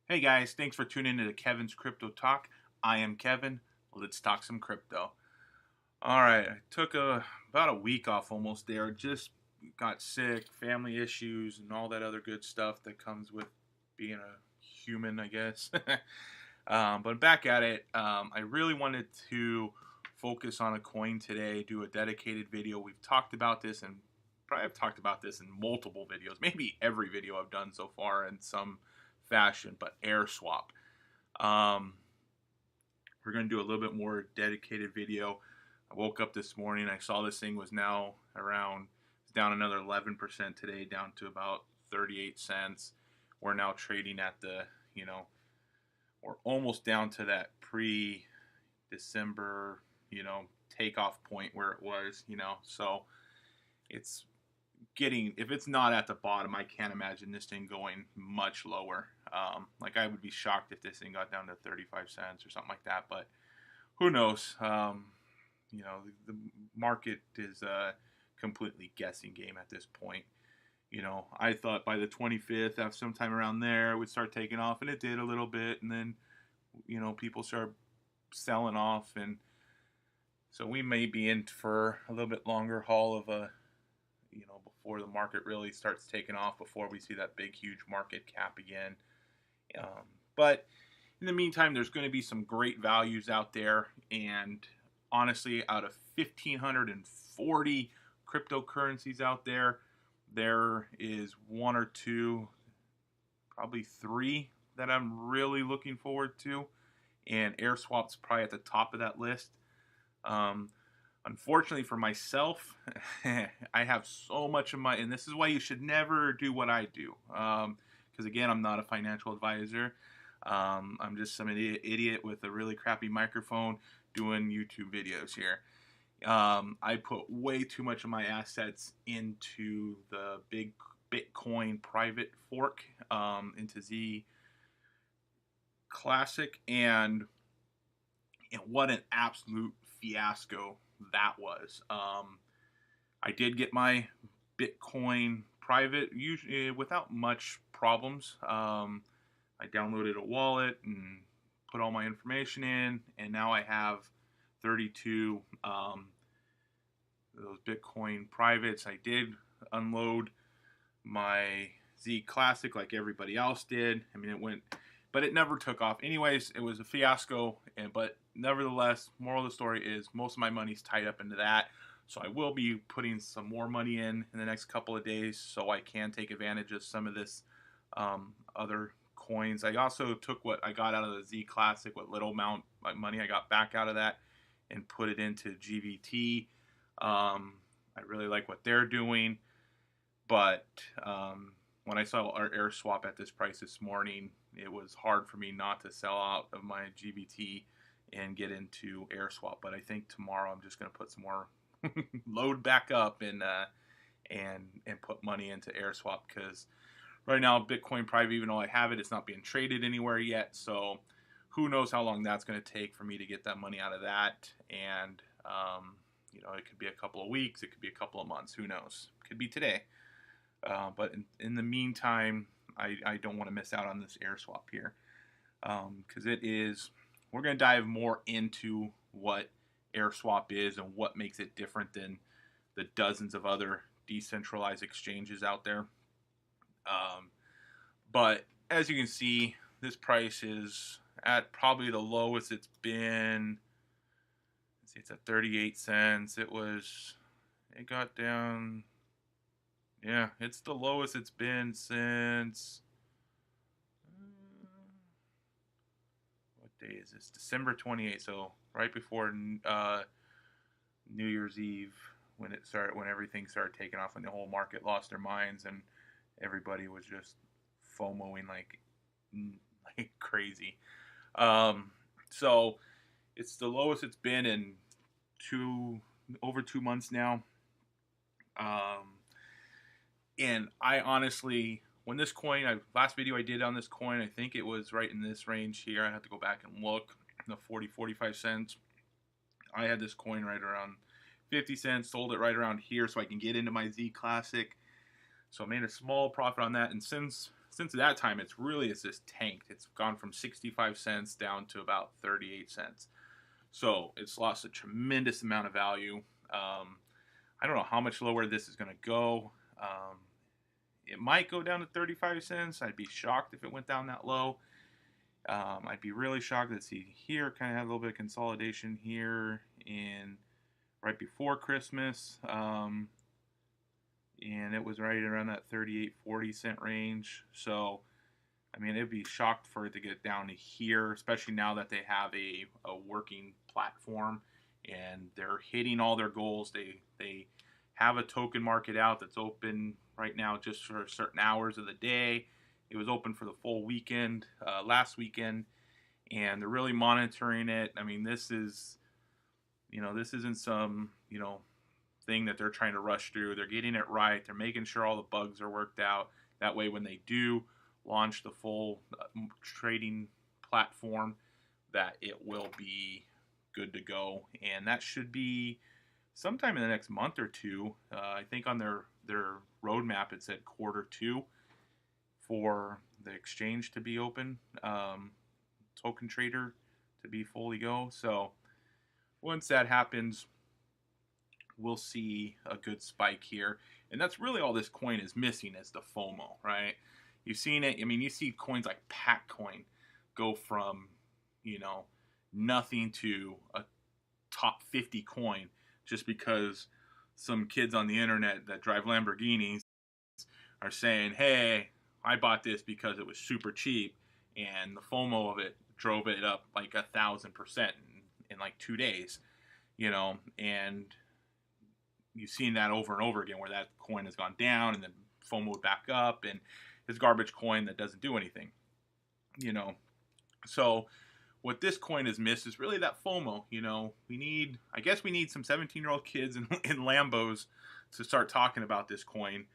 Hey guys, thanks for tuning into Kevin's Crypto Talk. I am Kevin. Let's talk some crypto. All right, I took about a week off almost there. Just got sick, family issues, and all that other good stuff that comes with being a human, I guess. But back at it, I really wanted to focus on a coin today, do a dedicated video. We've talked about this and probably have talked about this in multiple videos, maybe every video I've done so far in some fashion, but Airswap. Um, we're going to do a little bit more dedicated video. I woke up this morning, I saw this thing was now around, it's down another 11% today, down to about 38 cents. We're now trading at the, we're almost down to that pre-December, takeoff point where it was, so it's getting, if it's not at the bottom, I can't imagine this thing going much lower. Like I would be shocked if this thing got down to 35 cents or something like that, but who knows? The market is a completely guessing game at this point. I thought by the 25th, sometime around there, it would start taking off, and it did a little bit, and then, people start selling off, and so we may be in for a little bit longer haul of a, before the market really starts taking off, before we see that big, huge market cap again. But in the meantime, there's going to be some great values out there. And honestly, out of 1,540 cryptocurrencies out there, there is one or two, probably three that I'm really looking forward to. And Airswap's probably at the top of that list. Um, Unfortunately for myself, I have so much of my, and this is why you should never do what I do. Because again, I'm not a financial advisor. I'm just some idiot with a really crappy microphone doing YouTube videos here. I put way too much of my assets into the big Bitcoin private fork, into Z Classic, and what an absolute fiasco that was. I did get my Bitcoin private usually without much problems. I downloaded a wallet and put all my information in, and now I have 32 those Bitcoin privates. I did unload my Z Classic like everybody else did. I mean, it went, but it never took off. Anyways, it was a fiasco, but nevertheless, moral of the story is most of my money's tied up into that. So I will be putting some more money in the next couple of days so I can take advantage of some of this other coins. I also took what I got out of the Z Classic, what little amount of money I got back out of that, and put it into GVT. I really like what they're doing, but when I saw our Airswap at this price this morning, it was hard for me not to sell out of my GBT and get into Airswap. But I think tomorrow I'm just going to put some more load back up and put money into Airswap, because right now Bitcoin private, even though I have it, it's not being traded anywhere yet. So who knows how long that's going to take for me to get that money out of that. And it could be a couple of weeks, it could be a couple of months, who knows? It could be today. But in the meantime, I don't want to miss out on this Airswap here, because we're going to dive more into what Airswap is and what makes it different than the dozens of other decentralized exchanges out there. But as you can see, this price is at probably the lowest it's been. Let's see, it's at 38 cents. It got down. Yeah, it's the lowest it's been since, what day is this? December 28th. So right before New Year's Eve, when everything started taking off, when the whole market lost their minds and everybody was just FOMOing like crazy. So it's the lowest it's been in over 2 months now. And I honestly, when this coin, last video I did on this coin, I think it was right in this range here. I have to go back and look, the 45 cents. I had this coin right around 50 cents, sold it right around here so I can get into my Z Classic. So I made a small profit on that. And since since that time, it's just tanked. It's gone from 65 cents down to about 38 cents. So it's lost a tremendous amount of value. I don't know how much lower this is going to go. It might go down to 35 cents. I'd be shocked if it went down that low. I'd be really shocked. Let's see here, kind of have a little bit of consolidation here in right before Christmas. And it was right around that 38-40 cent range. So, I mean, it'd be shocked for it to get down to here, especially now that they have a working platform and they're hitting all their goals. They have a token market out that's open right now just for certain hours of the day. It was open for the full weekend last weekend, and they're really monitoring it. I mean, this isn't some, thing that they're trying to rush through. They're getting it right. They're making sure all the bugs are worked out. That way, when they do launch the full trading platform, that it will be good to go. And that should be sometime in the next month or two. I think on their roadmap it said Q2 for the exchange to be open, token trader to be fully go. So once that happens, we'll see a good spike here. And that's really all this coin is missing, is the FOMO, right? You've seen it. I mean, you see coins like Patcoin go from, nothing to a top 50 coin just because some kids on the internet that drive Lamborghinis are saying, hey, I bought this because it was super cheap, and the FOMO of it drove it up like 1,000% in like 2 days, and you've seen that over and over again where that coin has gone down and then FOMO'd back up, and it's garbage coin that doesn't do anything, So what this coin has missed is really that FOMO. We need some 17-year-old kids in Lambos to start talking about this coin,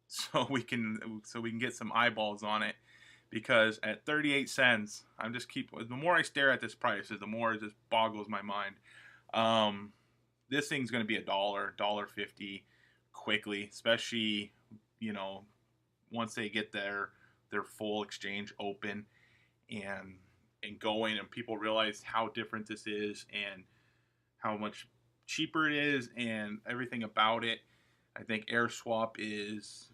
so we can get some eyeballs on it. Because at 38 cents, the more I stare at this price, the more it just boggles my mind. This thing's going to be $1.50 quickly, especially, once they get their full exchange open and going, and people realize how different this is and how much cheaper it is and everything about it. I think Airswap is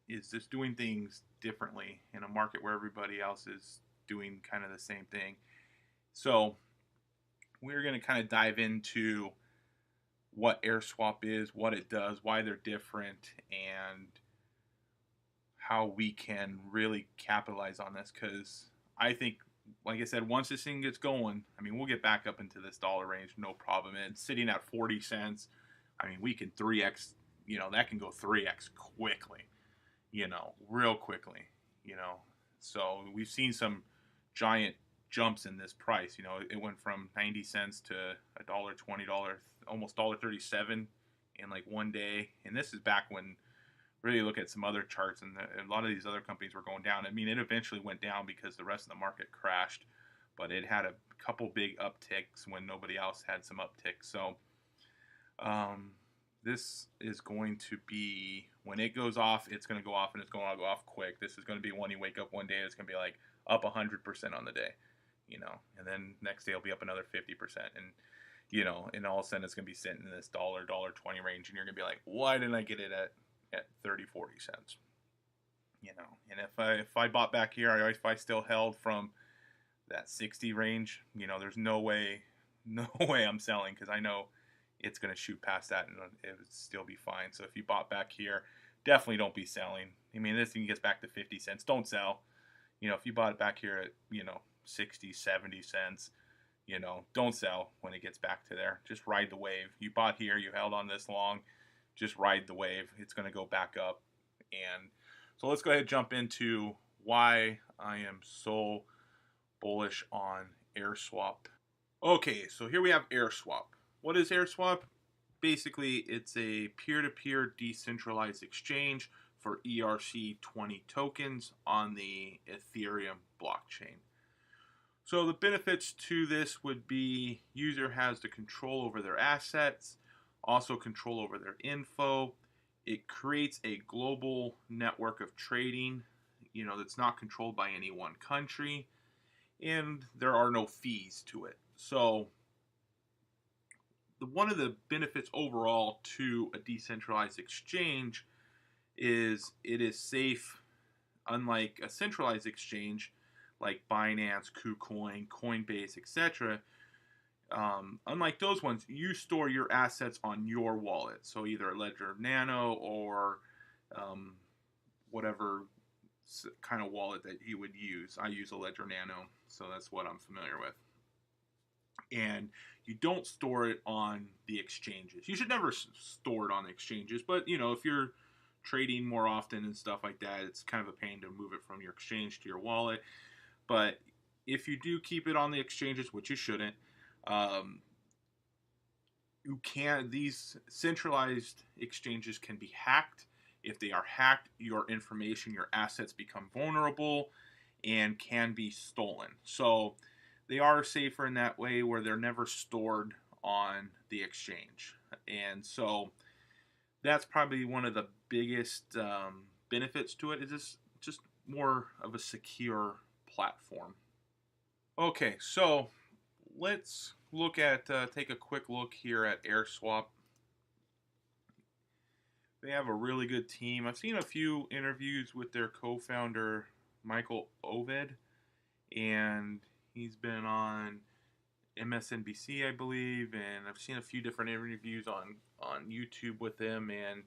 just doing things differently in a market where everybody else is doing kind of the same thing. So we're going to kind of dive into what Airswap is, what it does, why they're different, and how we can really capitalize on this. Because I think, like I said, once this thing gets going, I mean, we'll get back up into this dollar range, no problem. And sitting at 40 cents, I mean, we can 3x, that can go 3x quickly, real quickly, So we've seen some giant jumps in this price. It went from 90 cents to $1.20, almost $1.37 in like 1 day. And this is back when, really look at some other charts, and a lot of these other companies were going down. I mean, it eventually went down because the rest of the market crashed, but it had a couple big upticks when nobody else had some upticks. So this is going to be, when it goes off, it's going to go off, and it's going to go off quick. This is going to be when you wake up one day, it's going to be like up 100% on the day, and then next day it'll be up another 50%. And all of a sudden it's going to be sitting in this $1.20 range, and you're going to be like, why didn't I get it at 30-40 cents? And if I bought back here, if I still held from that 60 range, there's no way I'm selling, because I know it's going to shoot past that and it would still be fine. So if you bought back here, definitely don't be selling. I mean, this thing gets back to 50 cents, don't sell. If you bought it back here at 60, 70 cents, don't sell when it gets back to there. Just ride the wave. You bought here, you held on this long, just ride the wave. It's going to go back up. And so let's go ahead and jump into why I am so bullish on Airswap. Okay, so here we have Airswap. What is Airswap? Basically, it's a peer-to-peer decentralized exchange for ERC20 tokens on the Ethereum blockchain. So the benefits to this would be user has the control over their assets, also control over their info, It creates a global network of trading, that's not controlled by any one country, and there are no fees to it. So, one of the benefits overall to a decentralized exchange is it is safe, unlike a centralized exchange like Binance, KuCoin, Coinbase, etc. Unlike those ones, you store your assets on your wallet. So either a Ledger Nano or um, whatever kind of wallet that you would use. I use a Ledger Nano, so that's what I'm familiar with. And you don't store it on the exchanges. You should never store it on the exchanges, but if you're trading more often and stuff like that, it's kind of a pain to move it from your exchange to your wallet. But if you do keep it on the exchanges, which you shouldn't, um, these centralized exchanges can be hacked. If they are hacked, your information, your assets become vulnerable and can be stolen. So they are safer in that way, where they're never stored on the exchange. And so that's probably one of the biggest benefits to it, is just more of a secure platform. Okay, so let's take a quick look here at Airswap. They have a really good team. I've seen a few interviews with their co-founder, Michael Oved, and he's been on MSNBC, I believe, and I've seen a few different interviews on YouTube with him, and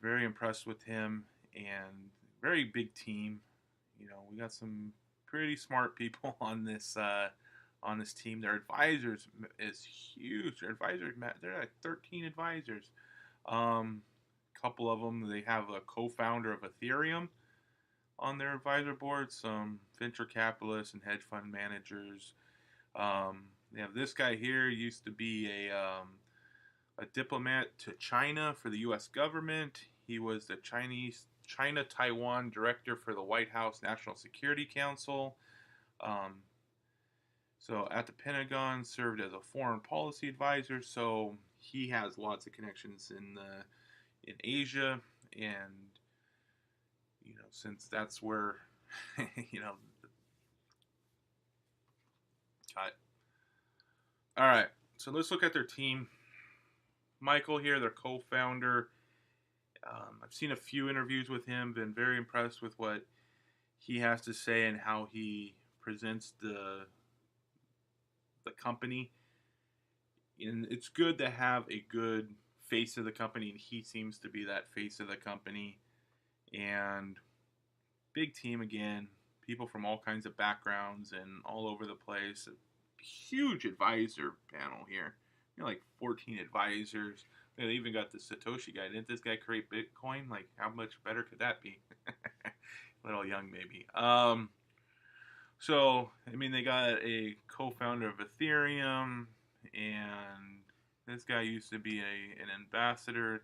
very impressed with him, and very big team. We got some pretty smart people on this team. Their advisors is huge. Their advisors, they're like 13 advisors. A couple of them, they have a co-founder of Ethereum on their advisor board, some venture capitalists and hedge fund managers. They have this guy here, used to be a diplomat to China for the U.S. government. He was the China-Taiwan director for the White House National Security Council. So at the Pentagon, served as a foreign policy advisor. So he has lots of connections in Asia, and since that's where cut. All right, so let's look at their team. Michael here, their co-founder. I've seen a few interviews with him. Been very impressed with what he has to say and how he presents the company. And it's good to have a good face of the company, and he seems to be that face of the company. And big team again, people from all kinds of backgrounds and all over the place. A huge advisor panel here. Like 14 advisors. They even got the Satoshi guy. Didn't this guy create Bitcoin? Like, how much better could that be? A little young, maybe. So, they got a co-founder of Ethereum, and this guy used to be an ambassador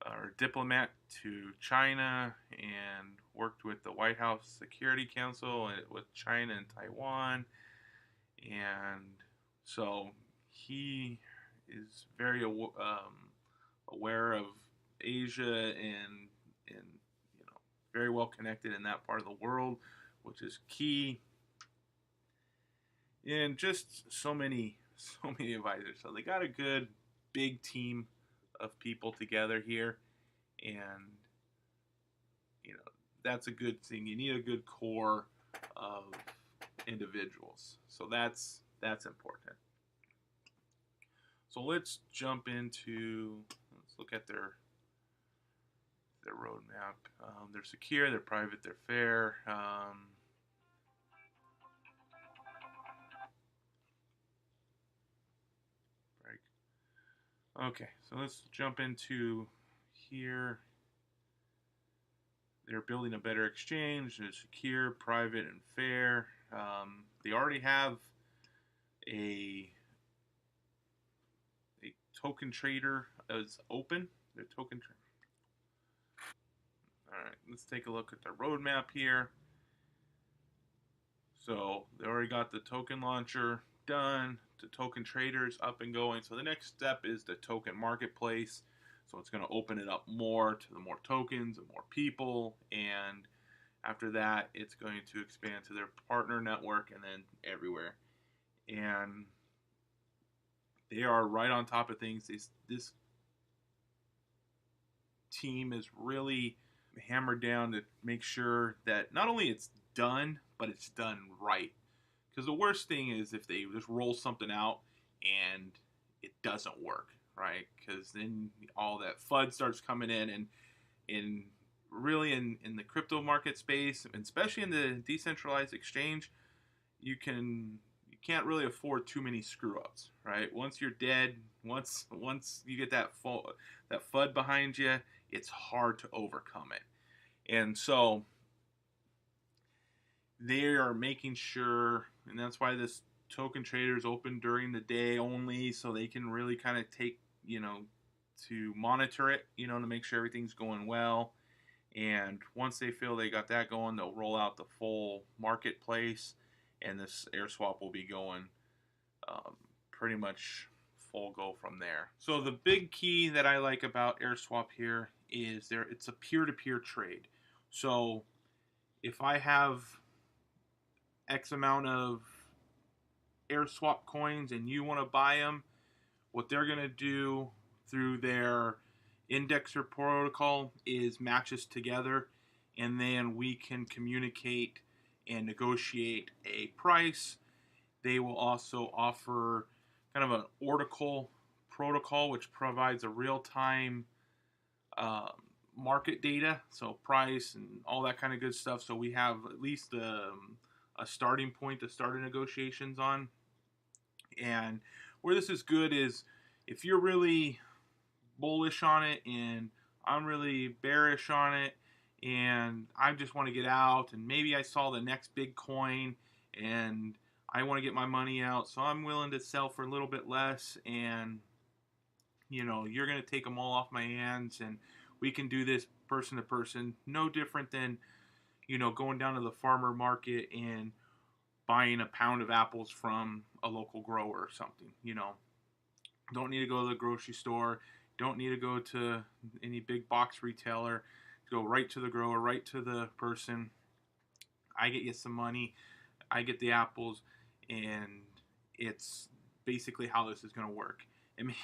or diplomat to China, and worked with the White House Security Council with China and Taiwan. And so he is very aware of Asia, and very well connected in that part of the world, which is key. And just so many advisors. So they got a good big team of people together here, and that's a good thing. You need a good core of individuals. So that's important. So let's look at their roadmap. They're secure, they're private, they're fair. Okay, so let's jump into here. They're building a better exchange. They're secure, private, and fair. They already have a token trader as open. Their token trader. All right, let's take a look at their roadmap here. So they already got the token launcher done, the token traders up and going. So the next step is the token marketplace. So it's going to open it up more to the more tokens and more people, and after that, it's going to expand to their partner network and then everywhere. And they are right on top of things. This team is really hammered down to make sure that not only it's done, but it's done right. Because the worst thing is if they just roll something out and it doesn't work, right? Because then all that FUD starts coming in, and really in the crypto market space, especially in the decentralized exchange, you can't really afford too many screw ups, right? Once you're dead, once you get that FUD behind you, it's hard to overcome it. And so they are making sure, and that's why this token trader is open during the day only, so they can really kind of take, to monitor it, to make sure everything's going well. And once they feel they got that going, they'll roll out the full marketplace, and this Airswap will be going pretty much full go from there. So the big key that I like about Airswap here is it's a peer-to-peer trade. So if I have X amount of Airswap coins and you want to buy them, what they're going to do through their indexer protocol is match us together, and then we can communicate and negotiate a price. They will also offer kind of an oracle protocol, which provides a real-time market data, so price and all that kind of good stuff. So we have at least a starting point to start negotiations on. And where this is good is if you're really bullish on it and I'm really bearish on it and I just want to get out, and maybe I saw the next big coin and I want to get my money out, so I'm willing to sell for a little bit less, and you're going to take them all off my hands, and we can do this person to person, no different than going down to the farmer market and buying a pound of apples from a local grower or something. Don't need to go to the grocery store, don't need to go to any big box retailer. Go right to the grower, right to the person. I get you some money, I get the apples, and it's basically how this is going to work. I mean,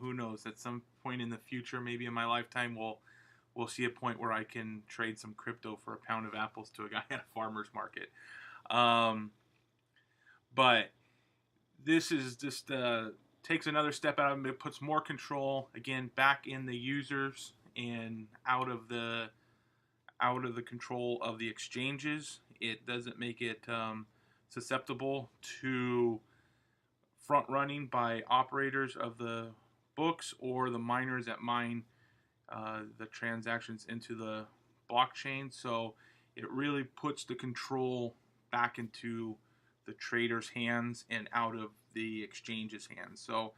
who knows? At some point in the future, maybe in my lifetime, we'll see a point where I can trade some crypto for a pound of apples to a guy at a farmer's market. But this is just takes another step out of it. It puts more control again back in the users and out of the control of the exchanges. It doesn't make it susceptible to front running by operators of the books or the miners that mine the transactions into the blockchain. So it really puts the control back into the trader's hands and out of the exchange's hands. So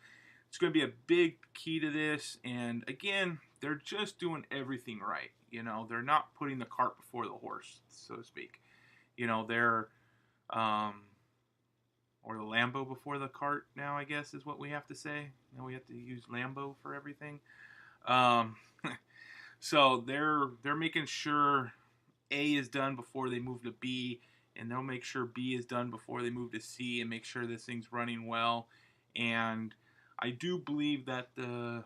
it's going to be a big key to this. And again, they're just doing everything right. They're not putting the cart before the horse, so to speak. They're or the Lambo before the cart now, I guess, is what we have to say. Now we have to use Lambo for everything. So they're making sure A is done before they move to B, and they'll make sure B is done before they move to C and make sure this thing's running well. And I do believe that the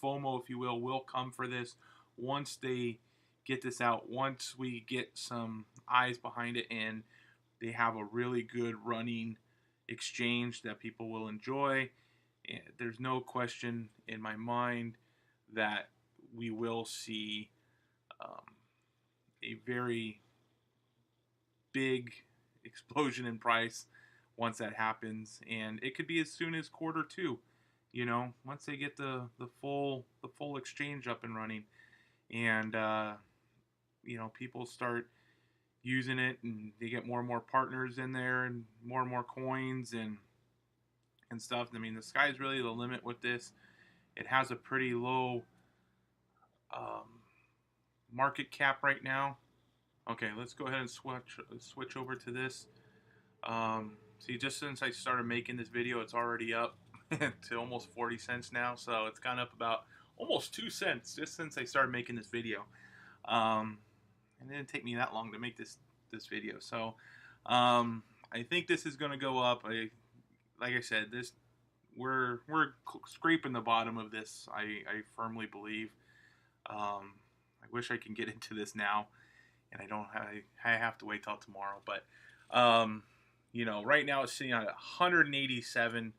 FOMO, if you will come for this once they get this out, once we get some eyes behind it and they have a really good running exchange that people will enjoy. And there's no question in my mind that we will see a very big explosion in price once that happens, and it could be as soon as Q2. Once they get the full exchange up and running, and people start using it, and they get more and more partners in there, and more coins and stuff. I mean, the sky's really the limit with this. It has a pretty low market cap right now. Okay, let's go ahead and switch over to this. See, just since I started making this video, it's already up. to almost 40 cents now. So it's gone up about almost 2 cents just since I started making this video. Um, and it didn't take me that long to make this video. So I think this is going to go up. Like I said, we're scraping the bottom of this. I firmly believe. I wish I can get into this now, and I have to wait till tomorrow. But you know, right now it's sitting at 187,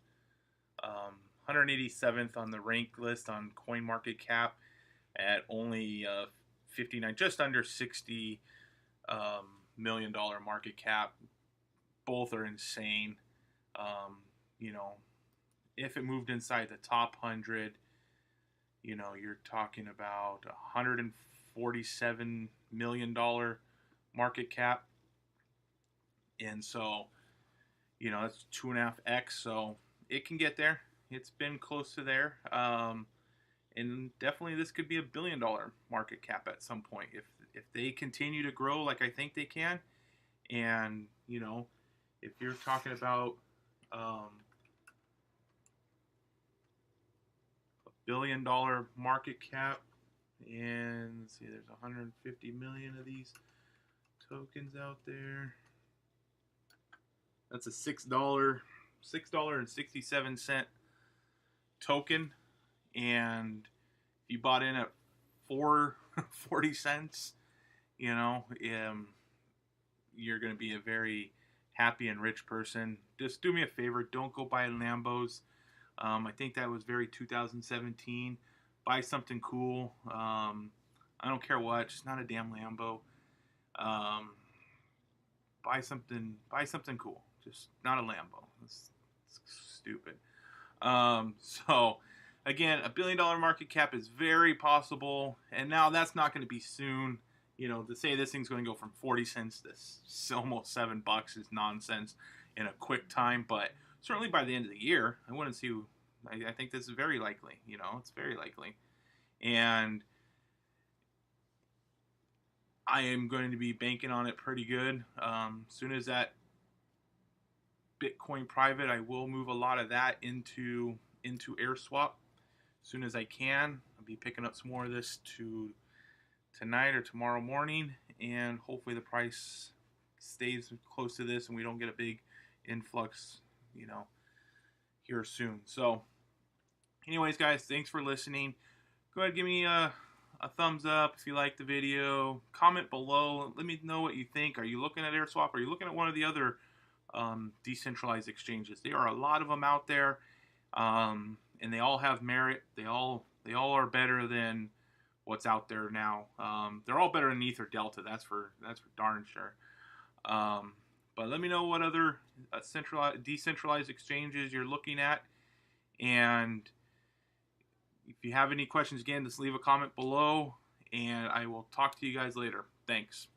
187th on the rank list on CoinMarketCap at only 59, just under 60 $1 million market cap. Both are insane. You know, if it moved inside the top 100, you know, you're talking about $147 million market cap. And so, you know, that's 2.5x. So it can get there. It's been close to there. And definitely this could be a $1 billion market cap at some point if they continue to grow like I think they can. And, you know, if you're talking about $1 billion market cap, and let's see, there's 150 million of these tokens out there. That's a $6.67 token, and if you bought in at 40 cents, you know, you're going to be a very happy and rich person. Just do me a favor, don't go buy Lambos. I think that was very 2017. Buy something cool. I don't care what, just not a damn Lambo. Buy something cool, just not a Lambo. It's stupid. So again, a $1 billion market cap is very possible, and now that's not going to be soon. You know, to say this thing's going to go from 40 cents to almost $7 is nonsense in a quick time. But certainly by the end of the year, I wouldn't see. I think this is very likely. You know, it's very likely, and I am going to be banking on it pretty good. As soon as that Bitcoin private, I will move a lot of that into Airswap as soon as I can. I'll be picking up some more of this tonight or tomorrow morning, and hopefully the price stays close to this and we don't get a big influx, you know, here soon. So anyways, guys, thanks for listening. Go ahead and give me a thumbs up if you like the video. Comment below. Let me know what you think. Are you looking at Airswap? Are you looking at one of the other decentralized exchanges? There are a lot of them out there, and they all have merit. They all are better than what's out there now. They're all better than Ether Delta. That's for darn sure. But let me know what other decentralized exchanges you're looking at, and if you have any questions, again, just leave a comment below, and I will talk to you guys later. Thanks.